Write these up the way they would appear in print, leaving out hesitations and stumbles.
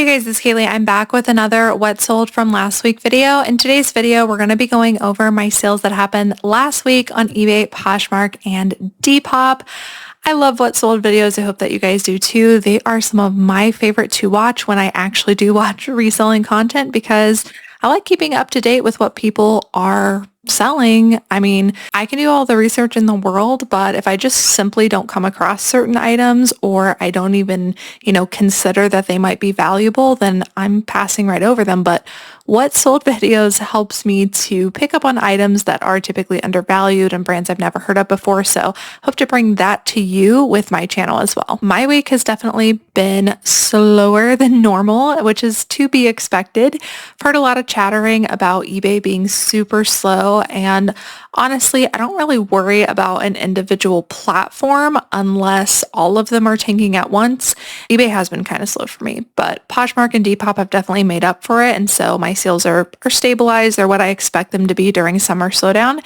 Hey guys, it's Cayley. I'm back with another what sold from last week video. In today's video, we're going to be going over my sales that happened last week on eBay, Poshmark, and Depop. I love what sold videos. I hope that you guys do too. They are some of my favorite to watch when I actually do watch reselling content because I like keeping up to date with what people are selling. I mean, I can do all the research in the world, but if I just simply don't come across certain items or I don't even, consider that they might be valuable, then I'm passing right over them. But what sold videos helps me to pick up on items that are typically undervalued and brands I've never heard of before. So hope to bring that to you with my channel as well. My week has definitely been slower than normal, which is to be expected. I've heard a lot of chattering about eBay being super slow, and honestly, I don't really worry about an individual platform unless all of them are tanking at once. eBay has been kind of slow for me, but Poshmark and Depop have definitely made up for it, and so my sales are stabilized. They're what I expect them to be during summer slowdown.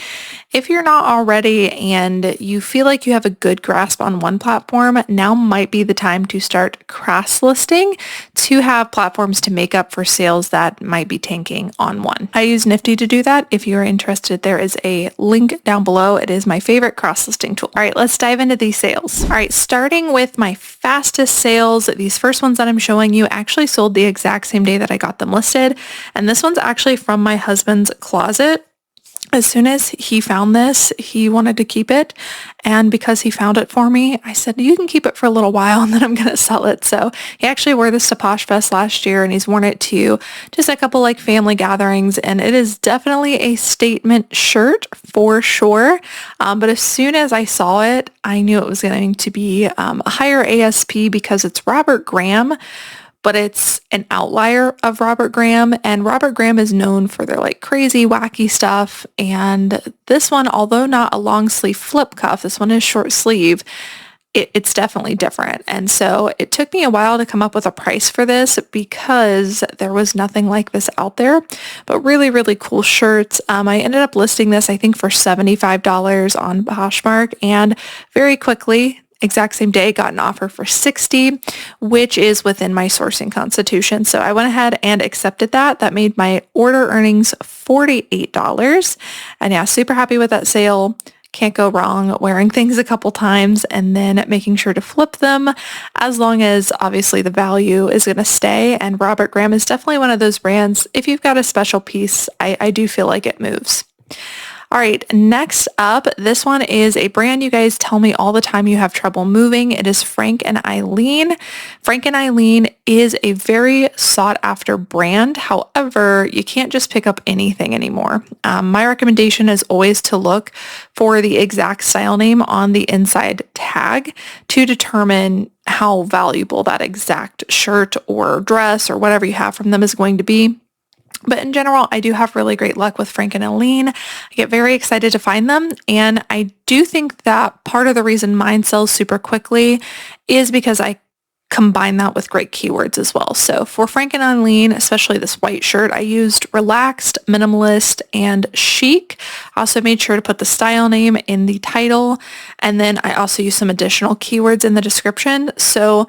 If you're not already and you feel like you have a good grasp on one platform, now might be the time to start cross-listing to have platforms to make up for sales that might be tanking on one. I use Nifty to do that. If you're interested, there is a link down below. It is my favorite cross-listing tool. All right, let's dive into these sales. All right, starting with my fastest sales, these first ones that I'm showing you actually sold the exact same day that I got them listed. And this one's actually from my husband's closet. As soon as he found this, he wanted to keep it. And because he found it for me, I said, you can keep it for a little while and then I'm going to sell it. So he actually wore this to Posh Fest last year and he's worn it to just a couple like family gatherings. And it is definitely a statement shirt for sure. But as soon as I saw it, I knew it was going to be a higher ASP because it's Robert Graham, but it's an outlier of Robert Graham, and Robert Graham is known for their like crazy, wacky stuff. And this one, although not a long sleeve flip cuff, this one is short sleeve, it's definitely different. And so it took me a while to come up with a price for this because there was nothing like this out there, but really, really cool shirts. I ended up listing this, I think, for $75 on Poshmark, and very quickly, exact same day, got an offer for $60, which is within my sourcing constitution. So I went ahead and accepted that. That made my order earnings $48. And yeah, super happy with that sale. Can't go wrong wearing things a couple times and then making sure to flip them as long as obviously the value is going to stay. And Robert Graham is definitely one of those brands. If you've got a special piece, I do feel like it moves. All right, next up, this one is a brand you guys tell me all the time you have trouble moving. It is Frank and Eileen. Frank and Eileen is a very sought after brand. However, you can't just pick up anything anymore. My recommendation is always to look for the exact style name on the inside tag to determine how valuable that exact shirt or dress or whatever you have from them is going to be. But in general, I do have really great luck with Frank and Elaine. I get very excited to find them. And I do think that part of the reason mine sells super quickly is because I combine that with great keywords as well. So for Frank and Eileen, especially this white shirt, I used relaxed, minimalist, and chic. I also made sure to put the style name in the title. And then I also used some additional keywords in the description. So,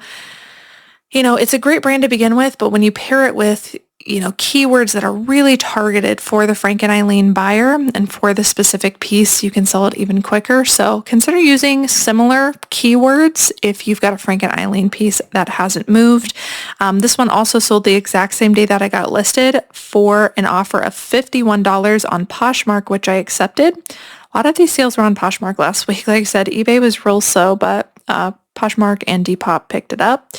it's a great brand to begin with, but when you pair it with keywords that are really targeted for the Frank and Eileen buyer and for the specific piece, you can sell it even quicker. So consider using similar keywords if you've got a Frank and Eileen piece that hasn't moved. This one also sold the exact same day that I got listed for an offer of $51 on Poshmark, which I accepted. A lot of these sales were on Poshmark last week. Like I said, eBay was real slow, but Poshmark and Depop picked it up.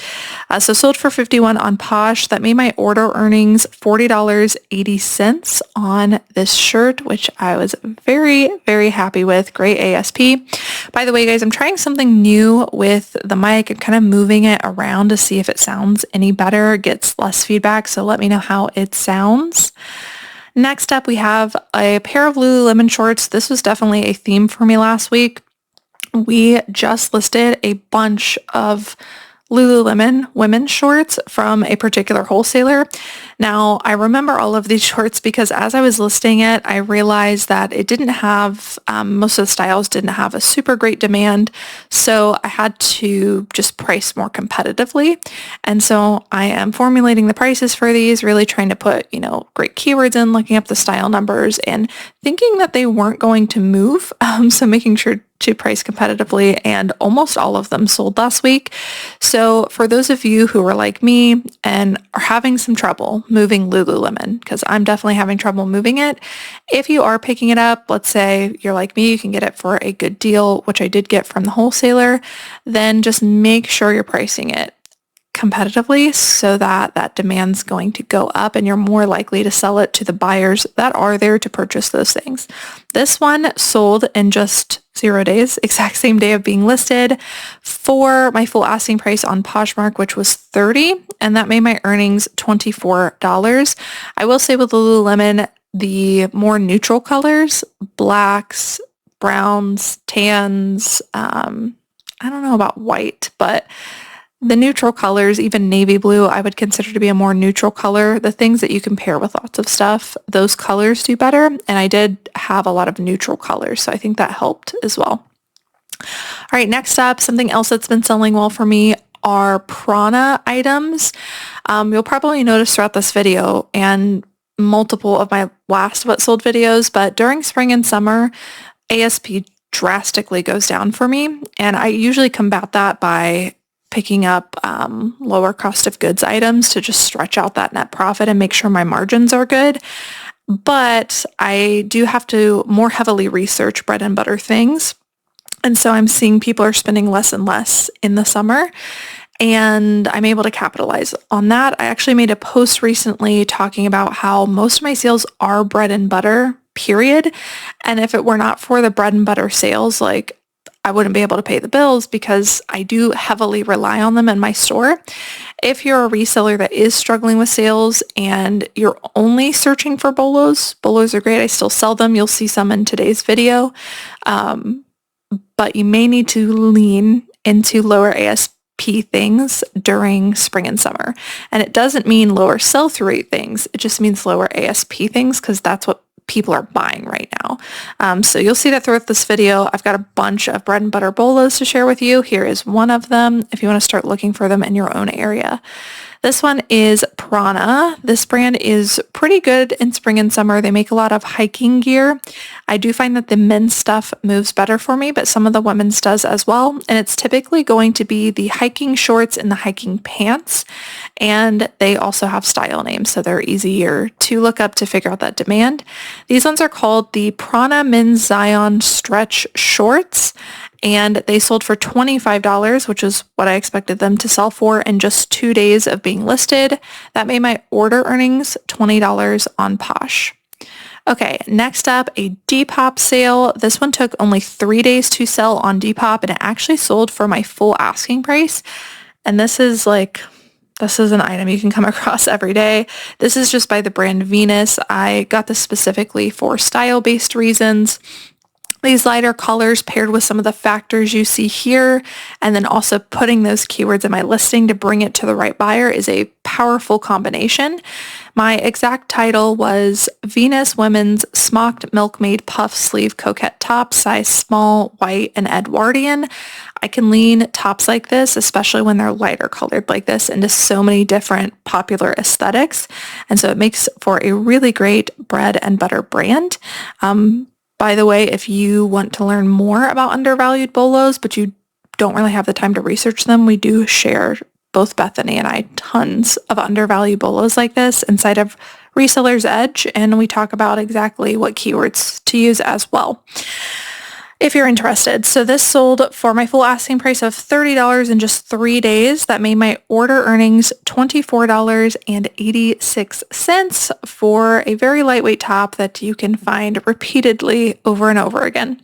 So sold for $51 on Posh. That made my order earnings $40.80 on this shirt, which I was very, very happy with. Great ASP. By the way, guys, I'm trying something new with the mic and kind of moving it around to see if it sounds any better, gets less feedback. So let me know how it sounds. Next up, we have a pair of Lululemon shorts. This was definitely a theme for me last week. We just listed a bunch of Lululemon women's shorts from a particular wholesaler. Now, I remember all of these shorts because as I was listing it, I realized that it didn't have, most of the styles didn't have a super great demand. So I had to just price more competitively. And so I am formulating the prices for these, really trying to put, great keywords in, looking up the style numbers and thinking that they weren't going to move. So making sure to price competitively, and almost all of them sold last week. So for those of you who are like me and are having some trouble moving Lululemon, because I'm definitely having trouble moving it, if you are picking it up, let's say you're like me, you can get it for a good deal, which I did get from the wholesaler, then just make sure you're pricing it competitively so that that demand's going to go up and you're more likely to sell it to the buyers that are there to purchase those things. This one sold in just 0 days, exact same day of being listed, for my full asking price on Poshmark, which was $30, and that made my earnings $24. I will say with Lululemon, the more neutral colors, blacks, browns, tans, I don't know about white, but the neutral colors, even navy blue, I would consider to be a more neutral color. The things that you can pair with lots of stuff, those colors do better. And I did have a lot of neutral colors, so I think that helped as well. All right, next up, something else that's been selling well for me are prana items. You'll probably notice throughout this video and multiple of my last what sold videos, but during spring and summer, ASP drastically goes down for me. And I usually combat that by picking up lower cost of goods items to just stretch out that net profit and make sure my margins are good. But I do have to more heavily research bread and butter things. And so I'm seeing people are spending less and less in the summer, and I'm able to capitalize on that. I actually made a post recently talking about how most of my sales are bread and butter, period. And if it were not for the bread and butter sales, I wouldn't be able to pay the bills because I do heavily rely on them in my store. If you're a reseller that is struggling with sales and you're only searching for bolos, bolos are great. I still sell them. You'll see some in today's video. But you may need to lean into lower ASP things during spring and summer. And it doesn't mean lower sell-through rate things. It just means lower ASP things because that's what people are buying right now. So you'll see that throughout this video. I've got a bunch of bread and butter bolos to share with you. Here is one of them if you want to start looking for them in your own area. This one is Prana. This brand is pretty good in spring and summer. They make a lot of hiking gear. I do find that the men's stuff moves better for me, but some of the women's does as well. And it's typically going to be the hiking shorts and the hiking pants. And they also have style names, so they're easier to look up to figure out that demand. These ones are called the Prana Men's Zion Stretch Shorts. And they sold for $25, which is what I expected them to sell for in just 2 days of being listed. That made my order earnings $20 on Posh. Okay, next up, a Depop sale. This one took only 3 days to sell on Depop, and it actually sold for my full asking price. And this is an item you can come across every day. This is just by the brand Venus. I got this specifically for style-based reasons. These lighter colors paired with some of the factors you see here, and then also putting those keywords in my listing to bring it to the right buyer is a powerful combination. My exact title was Venus Women's Smocked Milkmaid Puff Sleeve Coquette Top, size small, white, and Edwardian. I can lean tops like this, especially when they're lighter colored like this, into so many different popular aesthetics. And so it makes for a really great bread and butter brand. By the way, if you want to learn more about undervalued bolos, but you don't really have the time to research them, we do share, both Bethany and I, tons of undervalued bolos like this inside of Reseller's Edge, and we talk about exactly what keywords to use as well, if you're interested. So this sold for my full asking price of $30 in just 3 days. That made my order earnings $24.86 for a very lightweight top that you can find repeatedly over and over again.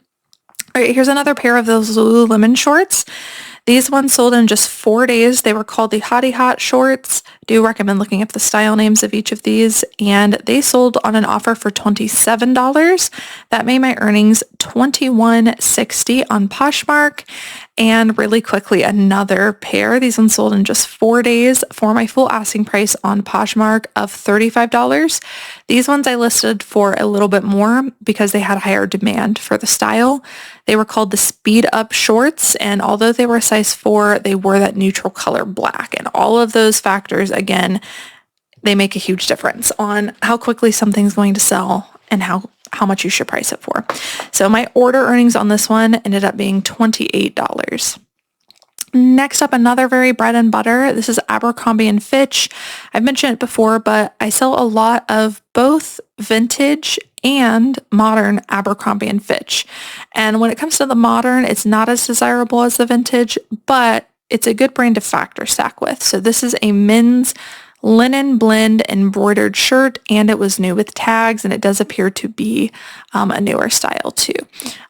All right, here's another pair of those Lululemon shorts. These ones sold in just 4 days. They were called the Hottie Hot shorts. Do recommend looking up the style names of each of these, and they sold on an offer for $27. That made my earnings $21.60 on Poshmark. And really quickly, another pair. These ones sold in just 4 days for my full asking price on Poshmark of $35. These ones I listed for a little bit more because they had higher demand for the style. They were called the Speed Up shorts, and although they were a size 4, they were that neutral color black. And all of those factors, again, they make a huge difference on how quickly something's going to sell and how much you should price it for. So my order earnings on this one ended up being $28. Next up, another very bread and butter. This is Abercrombie & Fitch. I've mentioned it before, but I sell a lot of both vintage and modern Abercrombie & Fitch. And when it comes to the modern, it's not as desirable as the vintage, but it's a good brand to factor stack with. So this is a men's linen blend embroidered shirt, and it was new with tags, and it does appear to be a newer style too.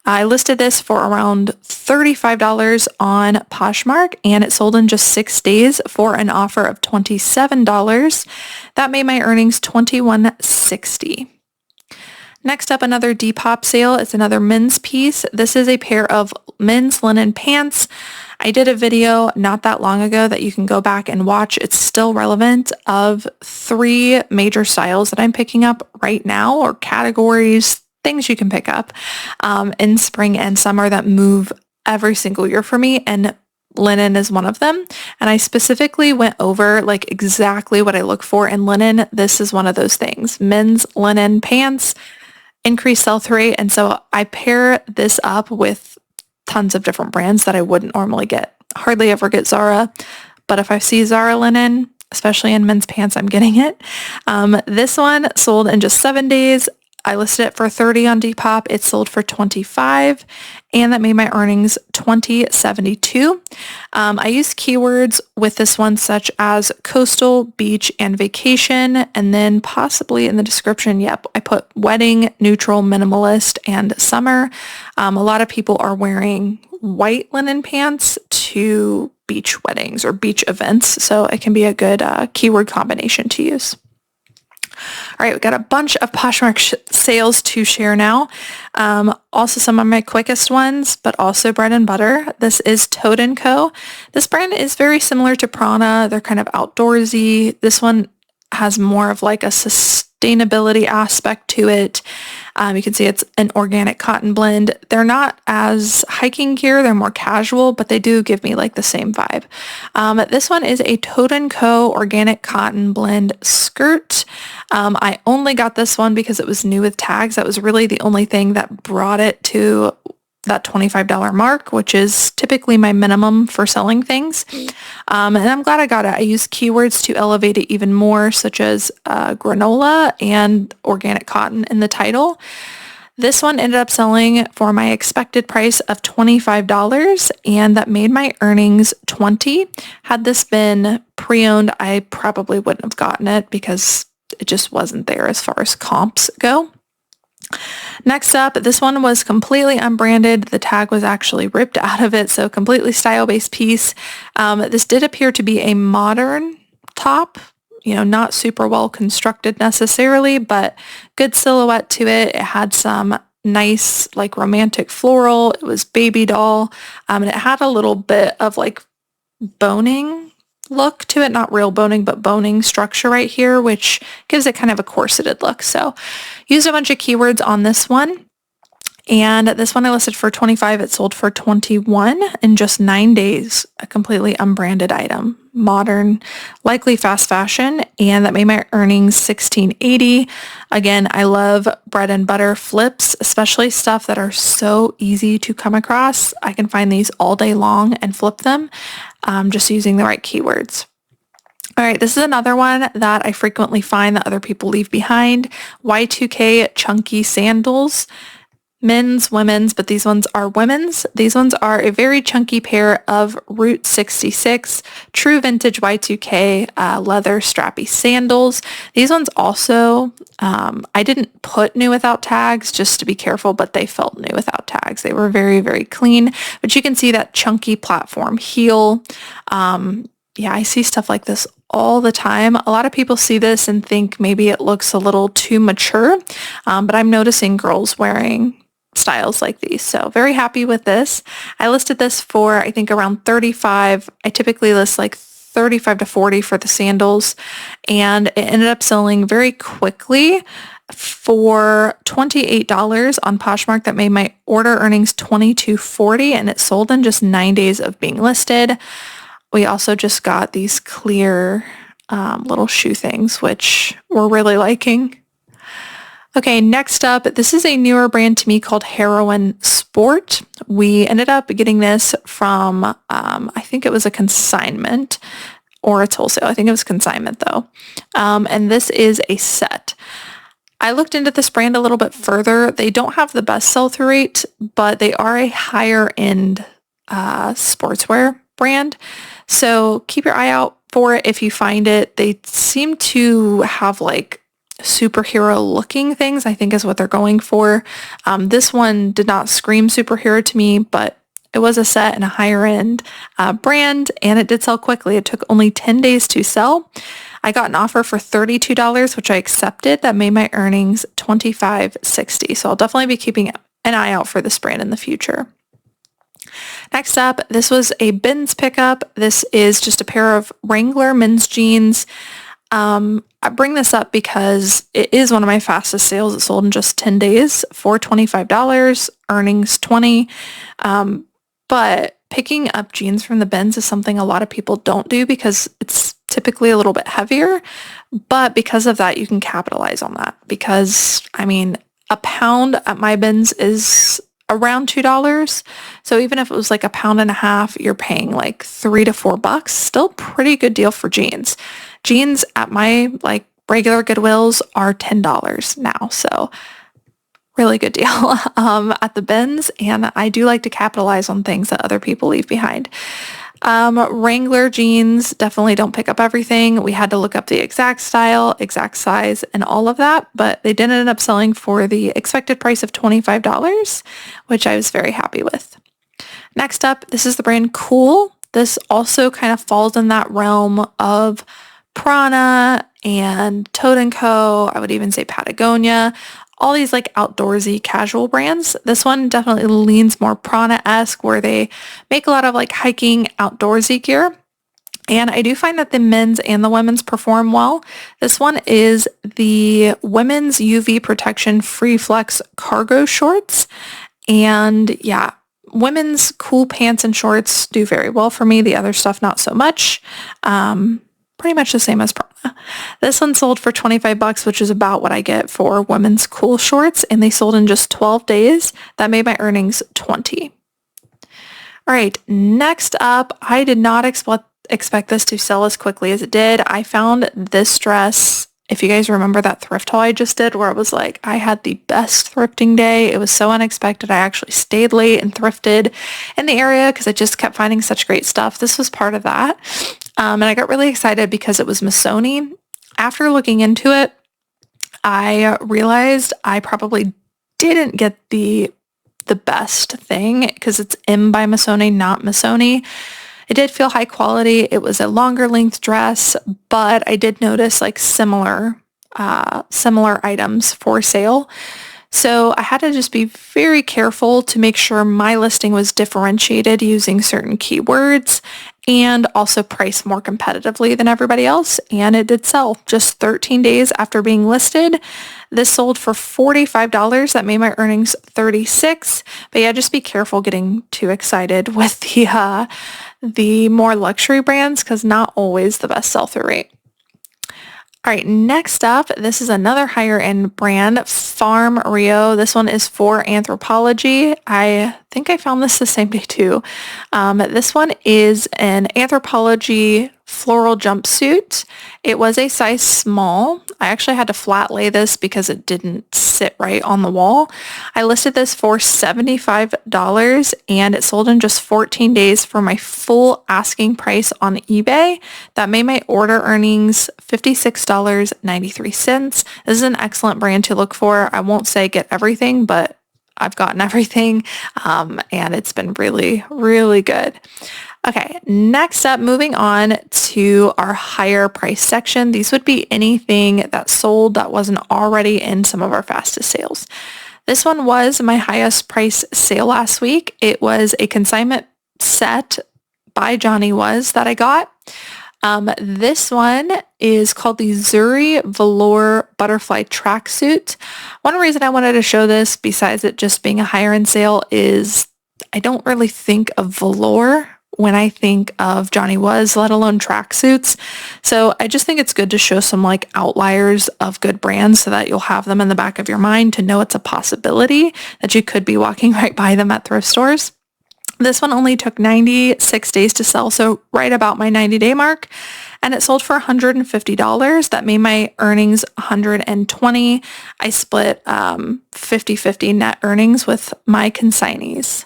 I listed this for around $35 on Poshmark, and it sold in just 6 days for an offer of $27. That made my earnings $21.60. Next up, another Depop sale. It's another men's piece. This is a pair of men's linen pants. I did a video not that long ago that you can go back and watch. It's still relevant, of 3 major styles that I'm picking up right now, or categories, things you can pick up in spring and summer that move every single year for me, and linen is one of them. And I specifically went over like exactly what I look for in linen. This is one of those things. Men's linen pants, increased sell-through rate, and so I pair this up with tons of different brands that I wouldn't normally get. Hardly ever get Zara, but if I see Zara linen, especially in men's pants, I'm getting it. This one sold in just 7 days. I listed it for $30 on Depop. It sold for $25, and that made my earnings $20.72. I used keywords with this one such as coastal, beach, and vacation, and then possibly in the description, yep, I put wedding, neutral, minimalist, and summer. A lot of people are wearing white linen pants to beach weddings or beach events, so it can be a good keyword combination to use. All right, we got a bunch of Poshmark sales to share now. Also some of my quickest ones, but also bread and butter. This is Toad & Co. This brand is very similar to Prana. They're kind of outdoorsy. This one has more of like a sustainability aspect to it. You can see it's an organic cotton blend. They're not as hiking gear. They're more casual, but they do give me like the same vibe. This one is a Toad & Co. organic cotton blend skirt. I only got this one because it was new with tags. That was really the only thing that brought it to that $25 mark, which is typically my minimum for selling things. And I'm glad I got it. I used keywords to elevate it even more, such as granola and organic cotton in the title. This one ended up selling for my expected price of $25, and that made my earnings $20. Had this been pre-owned, I probably wouldn't have gotten it because it just wasn't there as far as comps go. Next up, this one was completely unbranded. The tag was actually ripped out of it, so completely style-based piece. This did appear to be a modern top, not super well constructed necessarily, but good silhouette to it. It had some nice like romantic floral. It was baby doll, and it had a little bit of like boning look to it, not real boning, but boning structure right here, which gives it kind of a corseted look. So used a bunch of keywords on this one, and this one I listed for $25. It sold for $21 in just 9 days. A completely unbranded item, modern, likely fast fashion, and that made my earnings $16.80. Again, I love bread and butter flips, especially stuff that are so easy to come across. I can find these all day long and flip them, just using the right keywords. All right, this is another one that I frequently find that other people leave behind. Y2K chunky sandals. Men's, women's, but these ones are women's. These ones are a very chunky pair of Route 66 true vintage Y2K leather strappy sandals. These ones also, I didn't put new without tags just to be careful, but they felt new without tags. They were very, very clean, but you can see that chunky platform heel. yeah, I see stuff like this all the time. A lot of people see this and think maybe it looks a little too mature, but I'm noticing girls wearing styles like these. So very happy with this. I listed this for, I think, around 35. I typically list like 35 to 40 for the sandals, and it ended up selling very quickly for $28 on Poshmark. That made my order earnings $22.40, and it sold in just 9 days of being listed. We also just got these clear little shoe things, which we're really liking. Okay, next up, this is a newer brand to me called Heroin Sport. We ended up getting this from, I think it was a consignment, or it's wholesale. I think it was consignment though. And this is a set. I looked into this brand a little bit further. They don't have the best sell-through rate, but they are a higher end sportswear brand. So keep your eye out for it if you find it. They seem to have like superhero looking things, I think is what they're going for. This one did not scream superhero to me, but it was a set and a higher end brand, and it did sell quickly. It took only 10 days to sell. I got an offer for $32, which I accepted. That made my earnings $25.60. So I'll definitely be keeping an eye out for this brand in the future. Next up, this was a bins pickup. This is just a pair of Wrangler men's jeans. I bring this up because it is one of my fastest sales. It sold in just 10 days for $25, earnings 20. But picking up jeans from the bins is something a lot of people don't do because it's typically a little bit heavier. But because of that, you can capitalize on that because, I mean, a pound at my bins is around $2. So even if it was like a pound and a half, you're paying like $3 to $4. Still pretty good deal for jeans. Jeans at my like regular Goodwills are $10 now. So really good deal at the bins. And I do like to capitalize on things that other people leave behind. Wrangler jeans, definitely don't pick up everything. We had to look up the exact style, exact size, and all of that, but they did end up selling for the expected price of $25, which I was very happy with. Next up, this is the brand Cool. This also kind of falls in that realm of Prana and Toad & Co. I would even say Patagonia. All these like outdoorsy casual brands. This one definitely leans more Prana-esque where they make a lot of like hiking outdoorsy gear. And I do find that the men's and the women's perform well. This one is the women's UV protection free flex cargo shorts. And yeah, women's cool pants and shorts do very well for me. The other stuff, not so much. Pretty much the same as Prana. This one sold for $25, which is about what I get for women's cool shorts, and they sold in just 12 days. That made my earnings 20. All right, next up, I did not expect this to sell as quickly as it did. I found this dress, if you guys remember that thrift haul I just did where it was like, I had the best thrifting day. It was so unexpected. I actually stayed late and thrifted in the area because I just kept finding such great stuff. This was part of that. And I got really excited because it was Missoni. After looking into it, I realized I probably didn't get the best thing because it's M by Missoni, not Missoni. It did feel high quality. It was a longer length dress, but I did notice like similar items for sale. So I had to just be very careful to make sure my listing was differentiated using certain keywords and also priced more competitively than everybody else. And it did sell just 13 days after being listed. This sold for $45. That made my earnings 36. But yeah, just be careful getting too excited with the more luxury brands because not always the best sell-through rate. All right, next up, this is another higher end brand, Farm Rio. This one is for Anthropologie. I think I found this the same day too. This one is an Anthropologie floral jumpsuit. It was a size small. I actually had to flat lay this because it didn't sit right on the wall. I listed this for $75 and it sold in just 14 days for my full asking price on eBay. That made my order earnings $56.93. This is an excellent brand to look for. I won't say get everything, but I've gotten everything and it's been really, really good. Okay, next up, moving on to our higher price section. These would be anything that sold that wasn't already in some of our fastest sales. This one was my highest price sale last week. It was a consignment set by Johnny Was that I got. This one is called the Zuri Velour Butterfly Tracksuit. One reason I wanted to show this, besides it just being a higher end sale, is I don't really think of velour when I think of Johnny Was, let alone tracksuits. So I just think it's good to show some like outliers of good brands so that you'll have them in the back of your mind to know it's a possibility that you could be walking right by them at thrift stores. This one only took 96 days to sell, so right about my 90-day mark, and it sold for $150. That made my earnings $120. I split 50-50 net earnings with my consignees.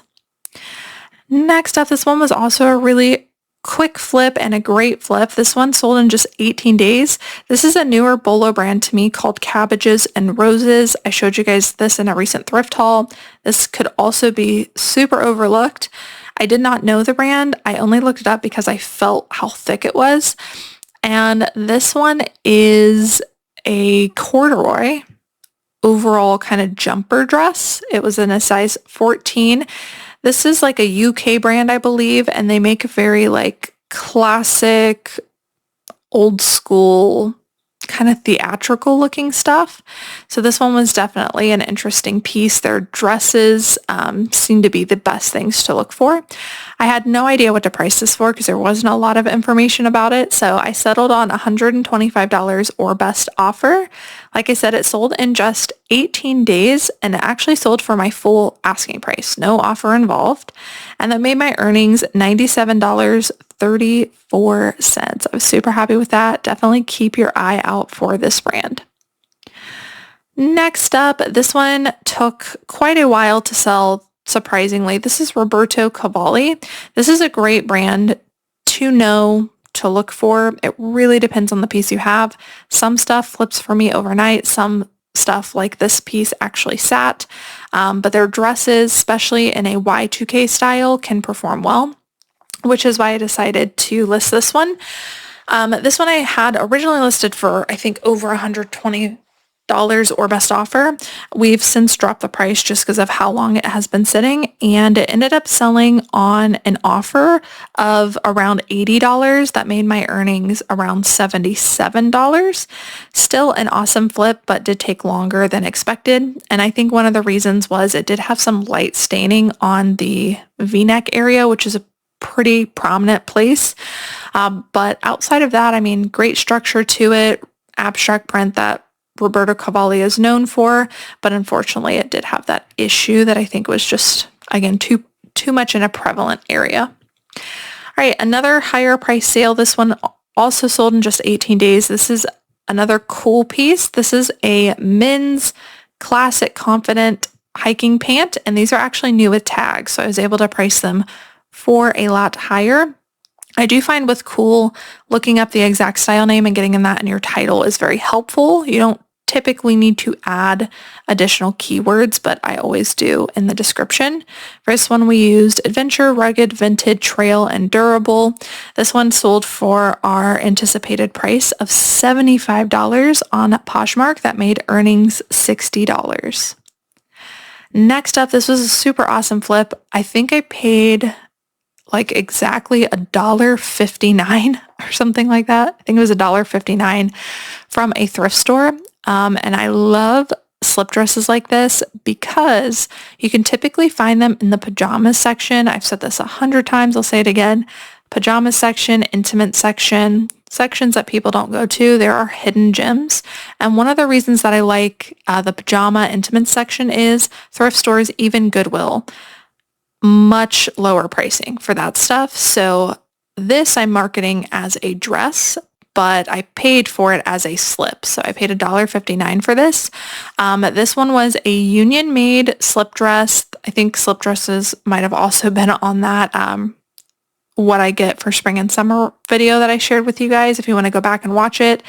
Next up, this one was also a really quick flip and a great flip. This one sold in just 18 days. This is a newer bolo brand to me called Cabbages and Roses. I showed you guys this in a recent thrift haul. This could also be super overlooked. I did not know the brand. I only looked it up because I felt how thick it was. And this one is a corduroy overall kind of jumper dress. It was in a size 14. This is like a UK brand, I believe, and they make very like classic, old school, kind of theatrical looking stuff. So this one was definitely an interesting piece. Their dresses seem to be the best things to look for. I had no idea what to price this for because there wasn't a lot of information about it. So I settled on $125 or best offer. Like I said, it sold in just 18 days and it actually sold for my full asking price. No offer involved. And that made my earnings $97.34. I was super happy with that. Definitely keep your eye out for this brand. Next up, this one took quite a while to sell, surprisingly. This is Roberto Cavalli. This is a great brand to know, to look for. It really depends on the piece you have. Some stuff flips for me overnight. Some stuff like this piece actually sat. But their dresses, especially in a Y2K style, can perform well, which is why I decided to list this one. This one I had originally listed for, I think, over $120 or best offer. We've since dropped the price just because of how long it has been sitting, and it ended up selling on an offer of around $80. That made my earnings around $77. Still an awesome flip, but did take longer than expected. And I think one of the reasons was it did have some light staining on the V-neck area, which is a pretty prominent place. But outside of that, I mean, great structure to it, abstract print that Roberto Cavalli is known for, but unfortunately it did have that issue that I think was just, again, too much in a prevalent area. All right, another higher price sale. This one also sold in just 18 days. This is another cool piece. This is a men's classic confident hiking pant, and these are actually new with tags, so I was able to price them for a lot higher. I do find with cool, looking up the exact style name and getting in that in your title is very helpful. You don't typically need to add additional keywords, but I always do in the description. For this one, we used adventure, rugged, vintage, trail, and durable. This one sold for our anticipated price of $75 on Poshmark. That made earnings $60. Next up, this was a super awesome flip. I think I paid like exactly $1.59 or something like that. I think it was $1.59 from a thrift store. And I love slip dresses like this because you can typically find them in the pajamas section. I've said this 100 times. I'll say it again. Pajamas section, intimate section, sections that people don't go to. There are hidden gems. And one of the reasons that I like the pajama intimate section is thrift stores, even Goodwill, much lower pricing for that stuff. So this I'm marketing as a dress, but I paid for it as a slip. So I paid $1.59 for this. This one was a union-made slip dress. I think slip dresses might have also been on that what I get for spring and summer video that I shared with you guys if you want to go back and watch it.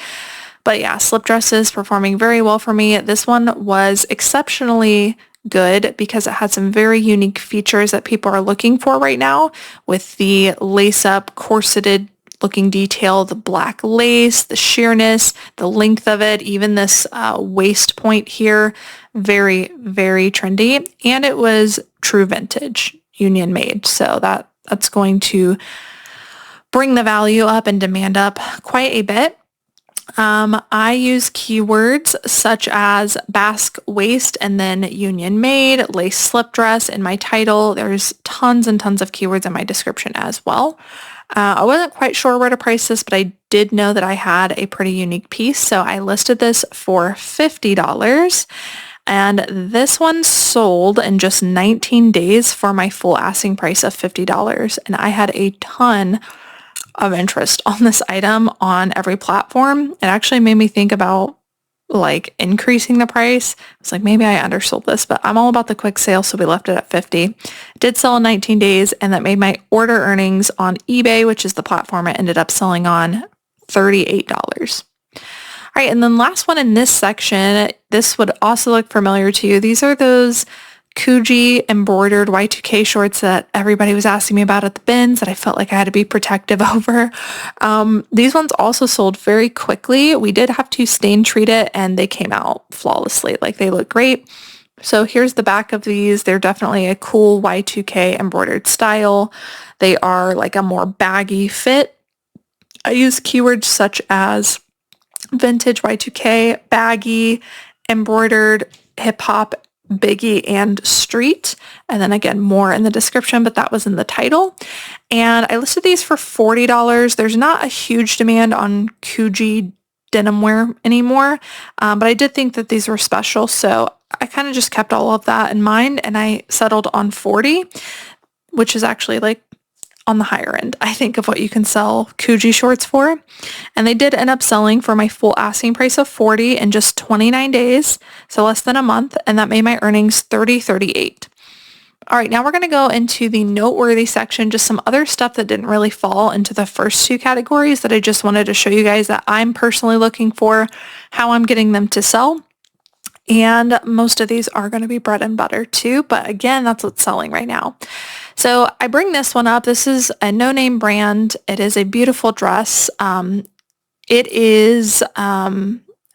But yeah, slip dresses performing very well for me. This one was exceptionally good because it had some very unique features that people are looking for right now, with the lace-up corseted looking detail, the black lace, the sheerness, the length of it, even this waist point here. Very, very trendy. And it was true vintage, union made. So that's going to bring the value up and demand up quite a bit. I use keywords such as basque waist and then union made, lace slip dress in my title. There's tons and tons of keywords in my description as well. I wasn't quite sure where to price this, but I did know that I had a pretty unique piece. So I listed this for $50. And this one sold in just 19 days for my full asking price of $50. And I had a ton of interest on this item on every platform. It actually made me think about like increasing the price. It's like, maybe I undersold this, but I'm all about the quick sale, so we left it at 50. It did sell in 19 days, and that made my order earnings on eBay, which is the platform it ended up selling on, $38. All right, and then last one in this section, this would also look familiar to you. These are those Kuji embroidered Y2K shorts that everybody was asking me about at the bins that I felt like I had to be protective over. These ones also sold very quickly. We did have to stain treat it and they came out flawlessly. Like, they look great. So here's the back of these. They're definitely a cool Y2K embroidered style. They are like a more baggy fit. I use keywords such as vintage Y2K, baggy, embroidered, hip hop, biggie, and street. And then again, more in the description, but that was in the title. And I listed these for $40. There's not a huge demand on Kuji denim wear anymore, but I did think that these were special. So I kind of just kept all of that in mind and I settled on 40, which is actually like on the higher end, I think, of what you can sell Kuji shorts for. And they did end up selling for my full asking price of 40 in just 29 days, so less than a month, and that made my earnings $38. All right, now we're going to go into the noteworthy section, just some other stuff that didn't really fall into the first two categories that I just wanted to show you guys that I'm personally looking for, how I'm getting them to sell. And most of these are going to be bread and butter too, but again, that's what's selling right now. So I bring this one up. This is a no-name brand. It is a beautiful dress. I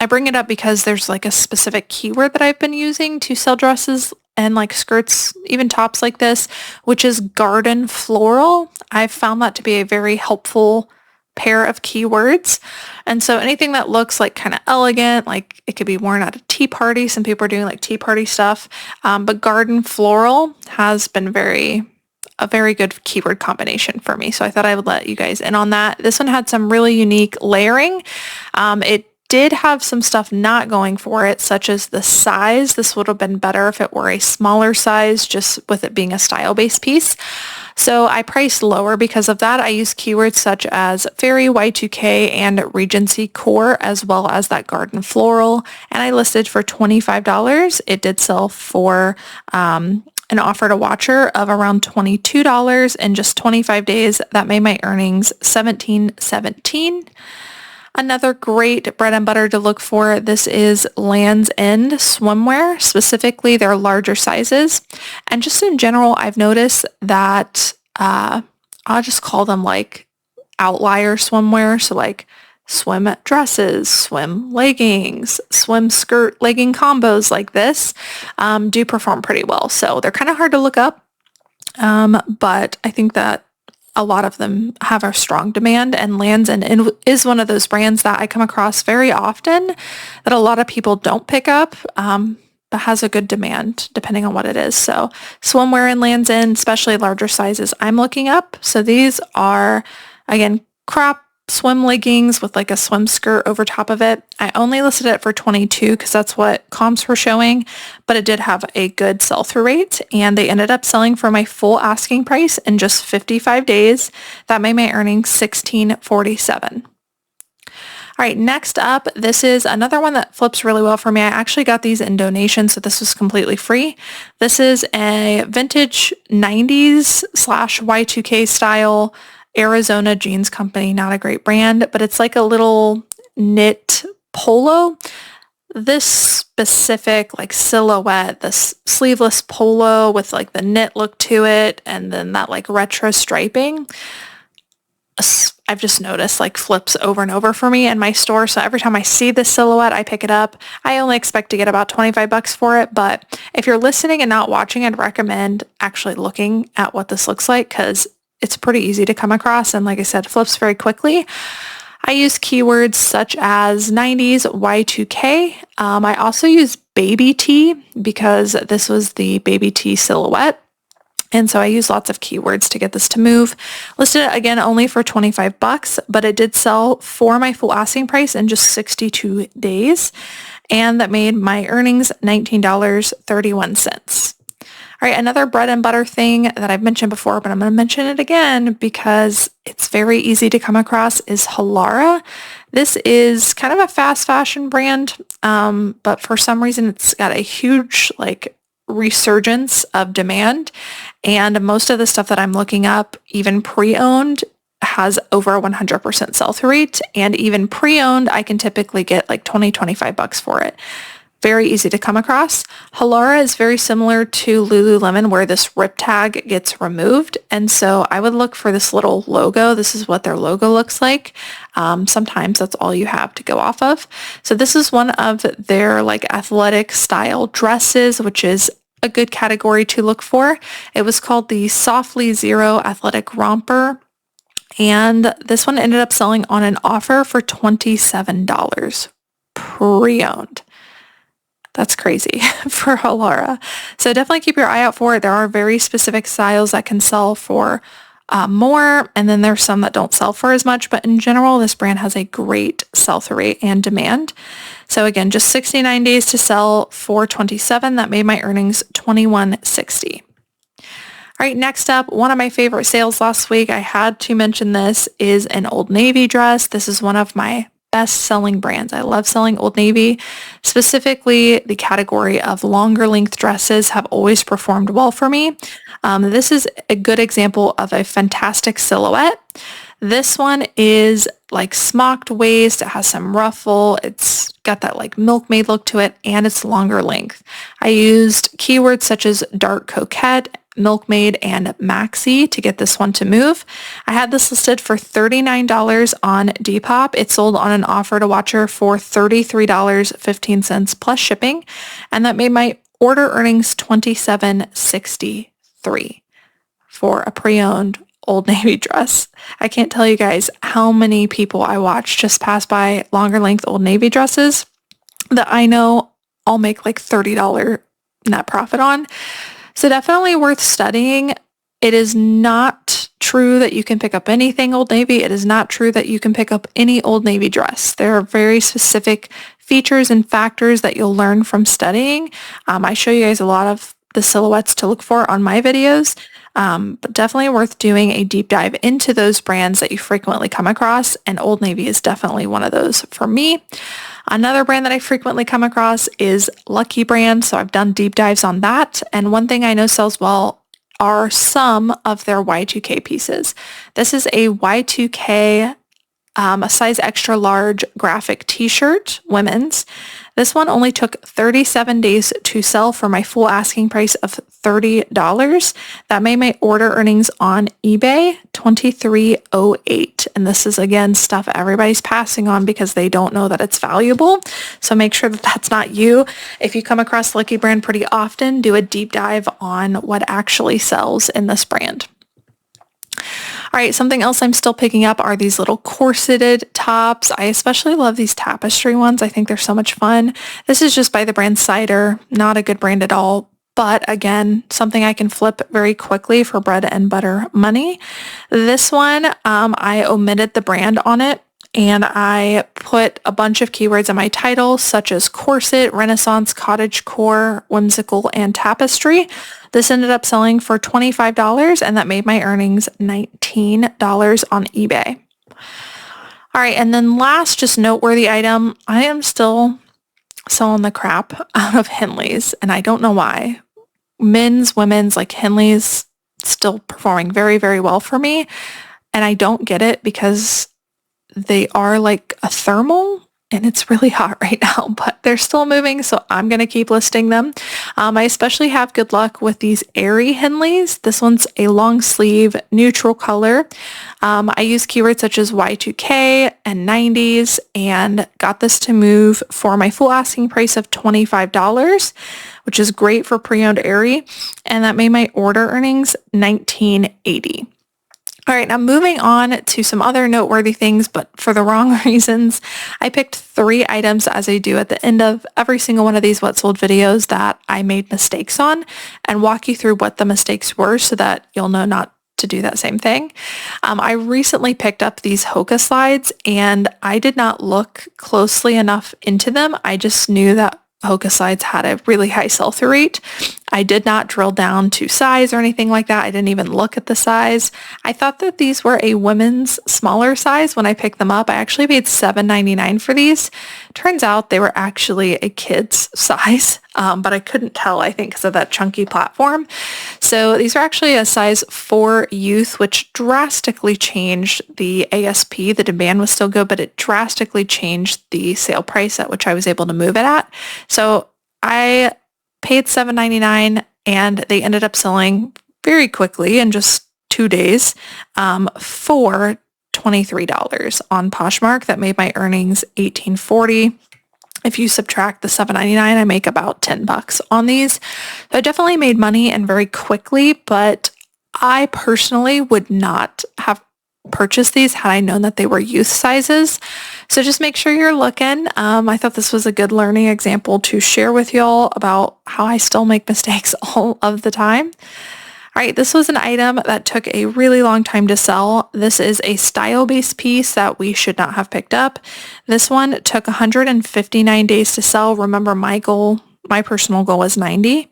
bring it up because there's like a specific keyword that I've been using to sell dresses and like skirts, even tops like this, which is garden floral. I've found that to be a very helpful pair of keywords. And so anything that looks like kind of elegant, like it could be worn at a tea party. Some people are doing like tea party stuff. But garden floral has been a very good keyword combination for me. So I thought I would let you guys in on that. This one had some really unique layering. It did have some stuff not going for it, such as the size. This would have been better if it were a smaller size, just with it being a style-based piece. So I priced lower because of that. I used keywords such as fairy, Y2K, and Regency core, as well as that garden floral. And I listed for $25. It did sell for an offer to watcher of around $22 in just 25 days. That made my earnings $17.17. Another great bread and butter to look for, this is Land's End swimwear, specifically their larger sizes. And just in general, I've noticed that I'll just call them like outlier swimwear. So like swim dresses, swim leggings, swim skirt legging combos like this do perform pretty well. So they're kind of hard to look up, but I think that a lot of them have a strong demand, and Land's End is one of those brands that I come across very often that a lot of people don't pick up, but has a good demand depending on what it is. So swimwear and Land's End, especially larger sizes, I'm looking up. So these are, again, crop swim leggings with like a swim skirt over top of it. I only listed it for $22 because that's what comps were showing, but it did have a good sell-through rate, and they ended up selling for my full asking price in just 55 days. That made my earnings $16.47. All right, next up, this is another one that flips really well for me. I actually got these in donation, so this was completely free. This is a vintage 90s / Y2K style Arizona jeans company, not a great brand, but it's like a little knit polo. this specific like silhouette, this sleeveless polo with like the knit look to it and then that like retro striping, I've just noticed like flips over and over for me in my store. So every time I see this silhouette, I pick it up. I only expect to get about 25 bucks for it. But if you're listening and not watching, I'd recommend actually looking at what this looks like because it's pretty easy to come across. And like I said, flips very quickly. I use keywords such as 90s Y2K. I also use baby tee because this was the baby tee silhouette. And so I use lots of keywords to get this to move. Listed it again only for 25 bucks, but it did sell for my full asking price in just 62 days. And that made my earnings $19.31. All right, another bread and butter thing that I've mentioned before, but I'm going to mention it again because it's very easy to come across is Halara. This is kind of a fast fashion brand, but for some reason it's got a huge like resurgence of demand. And most of the stuff that I'm looking up, even pre-owned, has over a 100% sell-through rate. And even pre-owned, I can typically get like 20, 25 bucks for it. Very easy to come across. Halara is very similar to Lululemon where this rip tag gets removed. And so I would look for this little logo. This is what their logo looks like. Sometimes that's all you have to go off of. So this is one of their like athletic style dresses, which is a good category to look for. It was called the Softly Zero Athletic Romper. And this one ended up selling on an offer for $27 pre-owned. That's crazy for Halara. So definitely keep your eye out for it. There are very specific styles that can sell for more, and then there's some that don't sell for as much. But in general, this brand has a great sell-through rate and demand. So again, just 69 days to sell for $27. That made my earnings $21.60. All right, next up, one of my favorite sales last week, I had to mention this, is an Old Navy dress. This is one of my best-selling brands. I love selling Old Navy. Specifically, the category of longer length dresses have always performed well for me. This is a good example of a fantastic silhouette. This one is like smocked waist. It has some ruffle. It's got that like milkmaid look to it, and it's longer length. I used keywords such as dark coquette, milkmaid, and maxi to get this one to move. I had this listed for $39 on Depop. It sold on an offer to watcher for $33.15 plus shipping, and that made my order earnings $27.63 for a pre-owned Old Navy dress. I can't tell you guys how many people I watch just pass by longer length Old Navy dresses that I know I'll make like $30 net profit on. So definitely worth studying. It is not true that you can pick up anything Old Navy. It is not true that you can pick up any Old Navy dress. There are very specific features and factors that you'll learn from studying. I show you guys a lot of the silhouettes to look for on my videos, but definitely worth doing a deep dive into those brands that you frequently come across, and Old Navy is definitely one of those for me. Another brand that I frequently come across is Lucky Brand, so I've done deep dives on that, and one thing I know sells well are some of their Y2K pieces. This is a Y2K, a size extra large graphic t-shirt, women's. This one only took 37 days to sell for my full asking price of $30. That made my order earnings on eBay $23.08. And this is, again, stuff everybody's passing on because they don't know that it's valuable. So make sure that that's not you. If you come across Lucky Brand pretty often, do a deep dive on what actually sells in this brand. All right, something else I'm still picking up are these little corseted tops. I especially love these tapestry ones. I think they're so much fun. This is just by the brand Cider, not a good brand at all, but again, something I can flip very quickly for bread and butter money. This one, I omitted the brand on it, and I put a bunch of keywords in my title, such as corset, Renaissance, cottagecore, whimsical, and tapestry. This ended up selling for $25, and that made my earnings $19 on eBay. All right, and then last, just noteworthy item, I am still selling the crap out of Henleys, and I don't know why. Men's, women's, like Henleys, still performing very, very well for me, and I don't get it because they are like a thermal, and it's really hot right now, but they're still moving, so I'm going to keep listing them. I especially have good luck with these airy Henleys. This one's a long sleeve neutral color. I use keywords such as Y2K and 90s and got this to move for my full asking price of $25, which is great for pre-owned airy, and that made my order earnings $19.80. All right, now moving on to some other noteworthy things, but for the wrong reasons. I picked 3 items, as I do at the end of every single one of these What Sold videos, that I made mistakes on, and walk you through what the mistakes were so that you'll know not to do that same thing. I recently picked up these Hoka slides, and I did not look closely enough into them. I just knew that Hoka slides had a really high sell-through rate. I did not drill down to size or anything like that. I didn't even look at the size. I thought that these were a women's smaller size when I picked them up. I actually paid $7.99 for these. Turns out they were actually a kid's size, but I couldn't tell, I think, because of that chunky platform. So these are actually a size 4 youth, which drastically changed the ASP. The demand was still good, but it drastically changed the sale price at which I was able to move it at. So I paid $7.99 and they ended up selling very quickly in just 2 days for $23 on Poshmark. That made my earnings $18.40. If you subtract the $7.99, I make about $10 on these. So I definitely made money and very quickly, but I personally would not have purchased these had I known that they were youth sizes. So just make sure you're looking. I thought this was a good learning example to share with y'all about how I still make mistakes all of the time. All right, this was an item that took a really long time to sell. This is a style-based piece that we should not have picked up. This one took 159 days to sell. Remember, my personal goal was 90.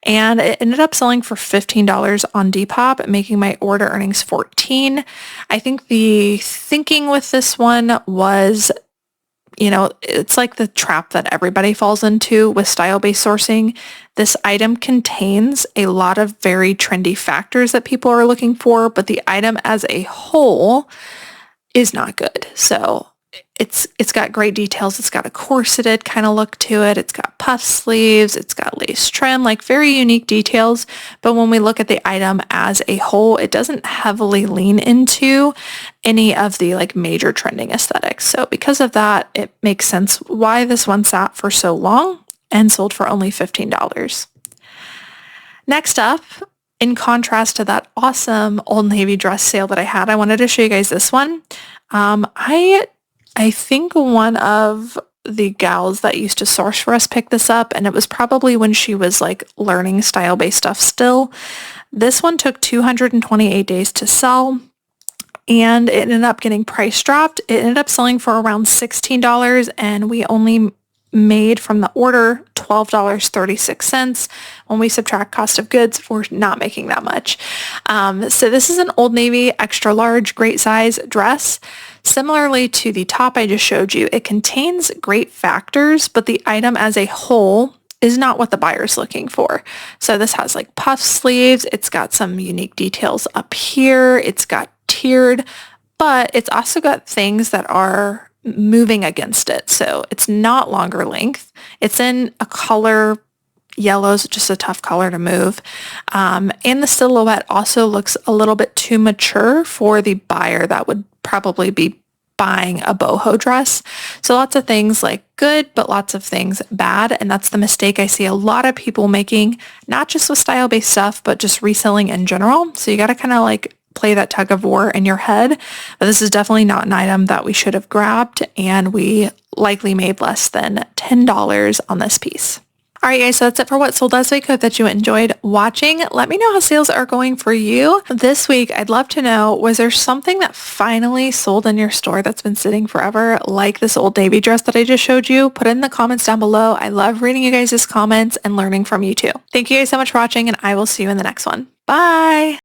And it ended up selling for $15 on Depop, making my order earnings $14. I think the thinking with this one was, it's like the trap that everybody falls into with style-based sourcing. This item contains a lot of very trendy factors that people are looking for, but the item as a whole is not good. So it's got great details. It's got a corseted kind of look to it. It's got puff sleeves. It's got lace trim, like very unique details. But when we look at the item as a whole, it doesn't heavily lean into any of the like major trending aesthetics. So because of that, it makes sense why this one sat for so long and sold for only $15. Next up, in contrast to that awesome Old Navy dress sale that I had, I wanted to show you guys this one. I think one of the gals that used to source for us picked this up, and it was probably when she was like learning style-based stuff still. This one took 228 days to sell, and it ended up getting price dropped. It ended up selling for around $16, and we only made from the order $12.36. When we subtract cost of goods, we're not making that much. So this is an Old Navy extra large, great size dress. Similarly to the top I just showed you, it contains great factors, but the item as a whole is not what the buyer's looking for. So this has like puff sleeves. It's got some unique details up here. It's got tiered, but it's also got things that are moving against it. So it's not longer length. It's in a color, yellow's just a tough color to move. And the silhouette also looks a little bit too mature for the buyer that would probably be buying a boho dress. So lots of things like good, but lots of things bad. And that's the mistake I see a lot of people making, not just with style-based stuff, but just reselling in general. So you got to kind of like play that tug of war in your head. But this is definitely not an item that we should have grabbed, and we likely made less than $10 on this piece. All right, guys, so that's it for What Sold last week. Hope that you enjoyed watching. Let me know how sales are going for you this week. I'd love to know, was there something that finally sold in your store that's been sitting forever, like this Old Navy dress that I just showed you? Put it in the comments down below. I love reading you guys' comments and learning from you too. Thank you guys so much for watching, and I will see you in the next one. Bye.